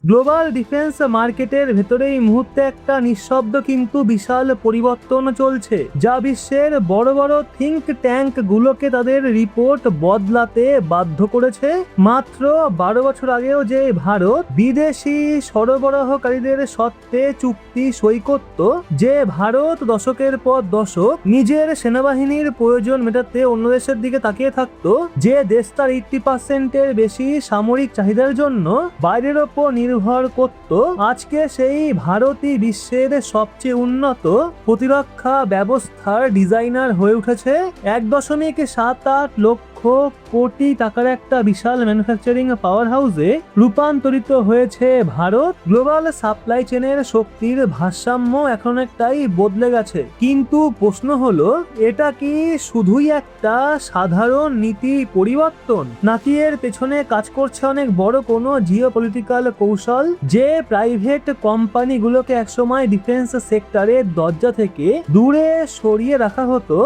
Global defence মার্কেটের ভেতরে এই মুহূর্তে একটা নিঃশব্দ কিন্তু বিশাল পরিবর্তন চলছে, যা বিশ্বের বড় বড় থিঙ্ক ট্যাঙ্ক গুলোকে তাদের রিপোর্ট বদলাতে বাধ্য করেছে। মাত্র 12 বছর আগেও যে ভারত বিদেশি সরবরাহকারীদের সত্ত্বে চুক্তি সই করত, যে ভারত দশকের পর দশক নিজের সেনাবাহিনীর প্রয়োজন মেটাতে অন্য দেশের দিকে তাকিয়ে থাকতো, যে দেশ তার 80%-এর বেশি সামরিক চাহিদার জন্য বাইরের ওপর নির্ভর করত, আজকে সেই ভারতই বিশ্বের সবচেয়ে উন্নত প্রতিরক্ষা ব্যবস্থার ডিজাইনার হয়ে উঠেছে। 1.78 লক্ষ কোটি টাকার একটা বিশাল ম্যানুফ্যাকচারিং পাওয়ার হাউসে রূপান্তরিত হয়েছে ভারত। গ্লোবাল সাপ্লাই চেনের শক্তির ভারসাম্য এখন একটাই বদলে গেছে, কিন্তু প্রশ্ন হলো, এটা কি শুধুই একটা সাধারণ নীতি পরিবর্তন, নাকি এর পেছনে কাজ করছে অনেক বড় কোনো জিওপলিটিক্যাল কৌশল? যে প্রাইভেট কোম্পানিগুলোকে একসময় ডিফেন্স সেক্টরের দরজা থেকে দূরে সরিয়ে রাখা হতো,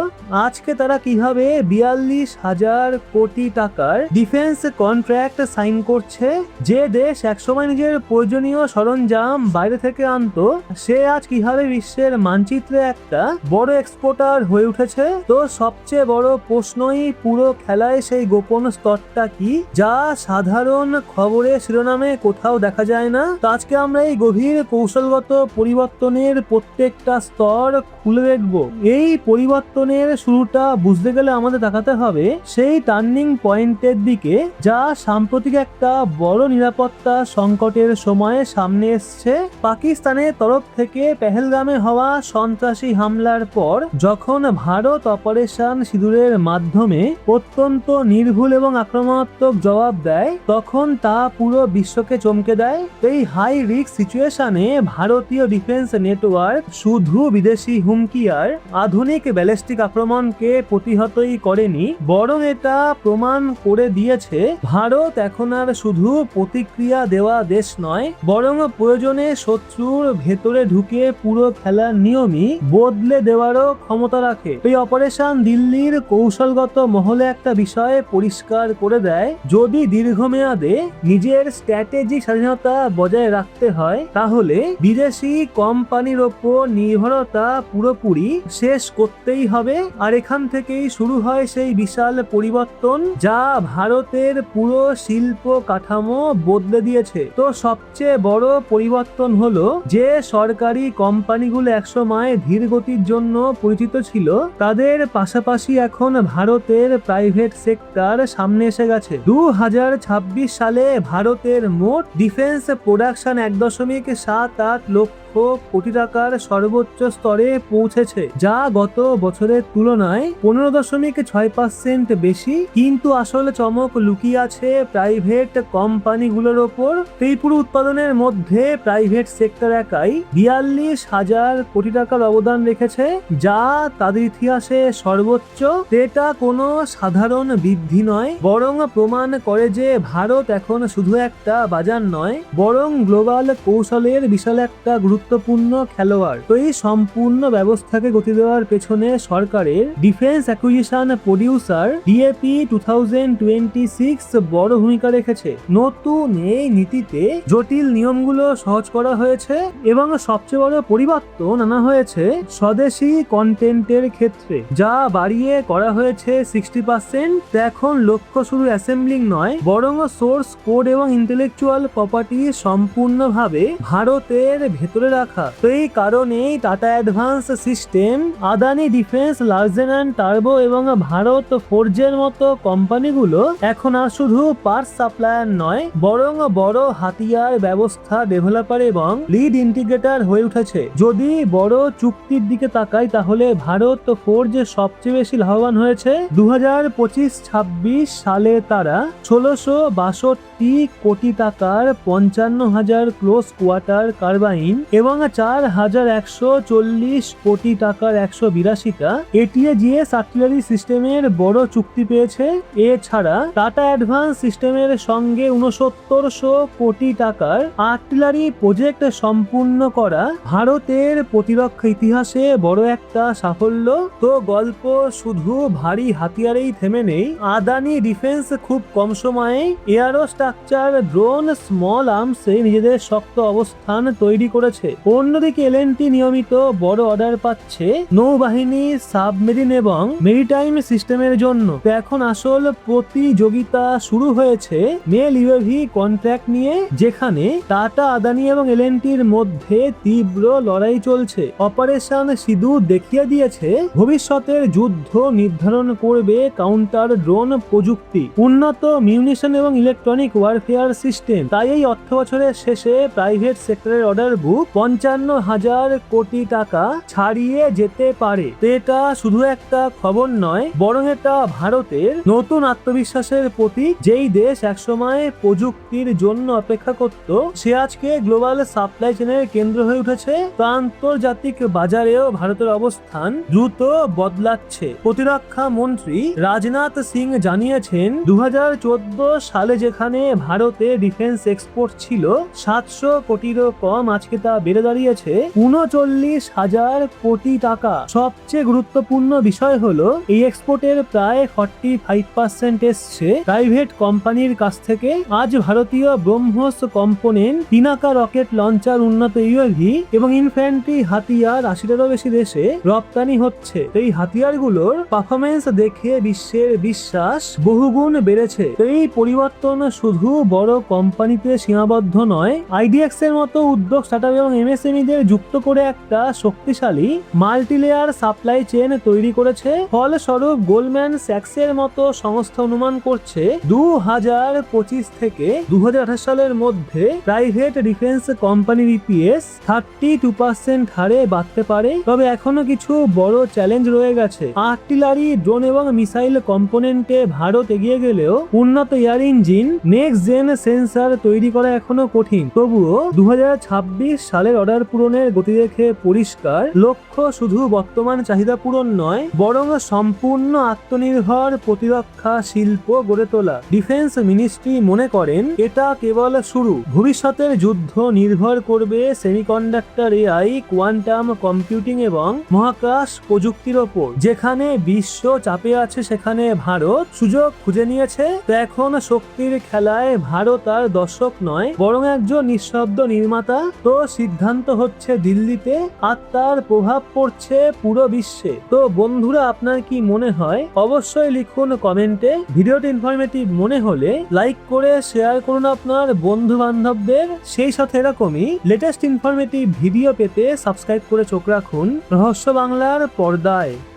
আজকে তারা কিভাবে 42,000 কোটি টাকার ডিফেন্স কন্ট্রাক্ট সাইন করছে? যে দেশ একসময় নিজের প্রয়োজনীয় সরঞ্জাম বাইরে থেকে আনতো, সে আজ কিভাবে বিশ্বের মানচিত্রে একটা বড় এক্সপোর্টার হয়ে উঠেছে? তো সবচেয়ে বড় প্রশ্নই, পুরো খেলায় সেই গোপন স্তরটা কি, যা সাধারণ খবরের শিরোনামে কোথাও দেখা যায় না? তো আজকে আমরা এই গভীর কৌশলগত পরিবর্তনের প্রত্যেকটা স্তর খুলে দেখব। এই পরিবর্তনের শুরুটা বুঝতে গেলে আমাদের তাকাতে হবে সেই টার্নিং পয়েন্টের দিকে, যা সাম্প্রতিক একটা বড় নিরাপত্তা সংকটের সময়ে সামনে এসছে। পাকিস্তানের তরফ থেকে পেহেলগামে হওয়া সন্ত্রাসী হামলার পর যখন ভারত অপারেশন সিঁদুরের মাধ্যমে অত্যন্ত নির্ভুল এবং আক্রমণাত্মক জবাব দেয়, তখন তা পুরো বিশ্বকে চমকে দেয়। এই হাই রিস্ক সিচুয়েশনে ভারতীয় ডিফেন্স নেটওয়ার্ক শুধু বিদেশি হুমকি আর আধুনিক ব্যালিস্টিক আক্রমণকে প্রতিহতই করেনি, বরং এটা প্রমাণ করে দিয়েছে ভারত এখন আর শুধু প্রতিক্রিয়া দেওয়া দেশ নয়, বরং প্রয়োজনে শত্রুর ভেতরে ঢুকে পুরো খেলার নিয়মই বদলে দেওয়ারও ক্ষমতা রাখে। এই অপারেশন দিল্লির কৌশলগত মহলে একটা বিষয় পরিষ্কার করে দেয়, যদি দীর্ঘমেয়াদে নিজের স্ট্র্যাটেজিক স্বাধীনতা বজায় রাখতে হয়, তাহলে বিদেশি কোম্পানির ওপর নির্ভরতা পুরোপুরি শেষ করতেই হবে। আর এখান থেকেই শুরু হয় সেই বিশাল পরিবর্তন, যা ভারতের পুরো শিল্প কাঠামো বদলে দিয়েছে। তো সবচেয়ে বড় পরিবর্তন হলো, যে সরকারি কোম্পানিগুলো একসময় ধীর গতির জন্য পরিচিত ছিল, তাদের পাশাপাশি এখন ভারতের প্রাইভেট সেক্টর সামনে এসে গেছে। 2026 সালে ভারতের মোট ডিফেন্স প্রোডাকশন 1.78 লক্ষ কোটি টাকার সর্বোচ্চ স্তরে পৌঁছেছে, যা গত বছরের তুলনায় 15.6% বেশি। কিন্তু আসলে চমক লুকিয়ে আছে প্রাইভেট কোম্পানিগুলোর ওপর। এই পুরো উৎপাদনের মধ্যে প্রাইভেট সেক্টর একাই 42,000 কোটি টাকার অবদান রেখেছে, যা তাদের ইতিহাসে সর্বোচ্চ। এটা কোনো সাধারণ বৃদ্ধি নয়, বরং প্রমাণ করে যে ভারত এখন শুধু একটা বাজার নয়, বরং গ্লোবাল কৌশলের বিশাল একটা গুরুত্বপূর্ণ খেলোয়াড়। তো এই সম্পূর্ণ ব্যবস্থাকে গতি দেওয়ার পেছনে সরকারের ডিফেন্স অ্যাকুইজিশন প্রডিউসার ডিএপি 2026 বড় ভূমিকা রেখেছে। নতুন এই নীতিতে জটিল নিয়মগুলো সহজ করা হয়েছে এবং সবচেয়ে বড় পরিবর্তন আনা হয়েছে স্বদেশি কন্টেন্টের ক্ষেত্রে, যা বাড়িয়ে করা হয়েছে 60%। এখন লক্ষ্য শুধু অ্যাসেম্বলিং নয়, বরং সোর্স কোড এবং ইন্টেলেকচুয়াল প্রপার্টি সম্পূর্ণভাবে ভারতের ভেতরে রাখা। তো এই কারণেই Tata advance system, Adani defence, Larsen and টার্বো এবং ভারত ফোর্জের মতো কোম্পানিগুলো এখন আর শুধু পার্টস সাপ্লায়ার নয়, বরং বড় হাতিয়ার ব্যবস্থা ডেভেলপার এবং লিড ইন্টিগ্রেটর হয়ে উঠেছে। যদি বড় চুক্তির দিকে তাকাই, তাহলে ভারত ফোর্জ সবচেয়ে বেশি লাভবান হয়েছে। 2025-26 সালে তারা 1662 কোটি টাকার 55,000 ক্লোজ কোয়ার্টার কার্বাইন এবং এবং 4140 কোটি টাকার 182টা এটিএজিএস আর্টিলারি সিস্টেমের বড় চুক্তি পেয়েছে। এছাড়া টাটা অ্যাডভান্স সিস্টেমের সঙ্গে 6900 কোটি টাকার আর্টিলারি প্রজেক্ট সম্পূর্ণ করা ভারতের প্রতিরক্ষা ইতিহাসে বড় একটা সাফল্য। তো গল্প শুধু ভারী হাতিয়ারেই থেমে নেই। আদানি ডিফেন্স খুব কম সময়ে এয়ারো স্ট্রাকচার, ড্রোন, স্মল আর্মসে নিজেদের শক্ত অবস্থান তৈরি করেছে। অন্যদিকে এলএনটি নিয়মিত বড় অর্ডার পাচ্ছে নৌবাহিনী, সাবমেরিন এবং মেরিটাইম সিস্টেমের জন্য। তো এখন আসল প্রতিযোগিতা শুরু হয়েছে মেল ইউএভি কন্ট্রাক্ট নিয়ে, যেখানে টাটা, আদানি এবং এলএনটির মধ্যে তীব্র লড়াই চলছে। অপারেশন সিঁদুর দেখিয়ে দিয়েছে ভবিষ্যতের যুদ্ধ নির্ধারণ করবে কাউন্টার ড্রোন প্রযুক্তি, উন্নত মিউনিশন এবং ইলেকট্রনিক ওয়ারফেয়ার সিস্টেম। তাই এই অর্থ বছরের শেষে প্রাইভেট সেক্টরের অর্ডার বুক 55,000 কোটি টাকা ছাড়িয়ে যেতে পারে। তো এটা শুধু একটা খবর নয়, বরং এটা ভারতের নতুন আত্মবিশ্বাসের প্রতীক। যেই দেশ একসময় প্রযুক্তির জন্য অপেক্ষা করত, সে আজকে গ্লোবাল সাপ্লাই চেনের কেন্দ্র হয়ে উঠেছে। তো আন্তর্জাতিক বাজারেও ভারতের অবস্থান দ্রুত বদলাচ্ছে। প্রতিরক্ষা মন্ত্রী রাজনাথ সিং জানিয়েছেন 2014 সালে যেখানে ভারতে ডিফেন্স এক্সপোর্ট ছিল 700 কোটিরও কম, আজকে তা বেড়ে দাঁড়িয়েছে 39,000 কোটি টাকা। সবচেয়ে গুরুত্বপূর্ণ বিষয় হলো এই এক্সপোর্টের প্রায় 45% এসছে প্রাইভেট কোম্পানির কাছ থেকে। আজ ভারতীয় BrahMos component, Pinaka rocket launcher, উন্নত ইউএভি এবং ইনফ্যান্ট্রি হাতিয়ার 80টারও বেশি দেশে রপ্তানি হচ্ছে। এই হাতিয়ারগুলোর পারফরমেন্স দেখে বিশ্বের বিশ্বাস বহুগুণ বেড়েছে। এই পরিবর্তন শুধু বড় কোম্পানিতে সীমাবদ্ধ নয়, আইডিএক্স এর মতো উদ্যোগ, স্টার্টআপ এবং এমএসএমইদের যুক্ত করে একটা শক্তিশালী মাল্টিলেয়ার সাপ্লাই চেন তৈরি করেছে। ফলস্বরূপ গোল্ডম্যান স্যাক্সের মতো সংস্থা অনুমান করছে 2025 থেকে 2028 সালের মধ্যে প্রাইভেট ডিফেন্স কোম্পানির ইপিএস 32% হারে বাড়তে পারে। তবে এখনো কিছু বড় চ্যালেঞ্জ রয়ে গেছে। আর্টিলারি, ড্রোন এবং মিসাইল কম্পোনেন্টে ভারত এগিয়ে গেলেও উন্নত air engine, next gen sensor তৈরি করা এখনো কঠিন। তবুও 2026 সালের অর্ডার পূরণের গতি দেখে পরিষ্কার, লক্ষ্য শুধু বর্তমান চাহিদা পূরণ নয়, বরং সম্পূর্ণ আত্মনির্ভর প্রতিরক্ষা শিল্প গড়ে তোলা। ডিফেন্স মিনিস্ট্রি মনে করেন এটা কেবল শুরু। ভবিষ্যতের যুদ্ধ নির্ভর করবে সেমিকন্ডাক্টর, এআই, কোয়ান্টাম কম্পিউটিং এবং মহাকাশ প্রযুক্তির ওপর। যেখানে বিশ্ব চাপে আছে, সেখানে ভারত সুযোগ খুঁজে নিয়েছে। তো এখন শক্তির খেলায় ভারত আর দর্শক নয়, বরং একজন নিঃশব্দ নির্মাতা। তো সিদ্ধান্ত হচ্ছে দিল্লিতে, আর তার প্রভাব পড়ছে পুরো বিশ্বে। তো বন্ধুরা, আপনার কি মনে হয় অবশ্যই লিখুন কমেন্টে। ভিডিওটি ইনফরমেটিভ মনে হলে লাইক করে শেয়ার করুন আপনার বন্ধু বান্ধবদের। সেই সাথে এরকমই লেটেস্ট ইনফরমেটিভ ভিডিও পেতে সাবস্ক্রাইব করে চোখ রাখুন রহস্য বাংলার পর্দায়।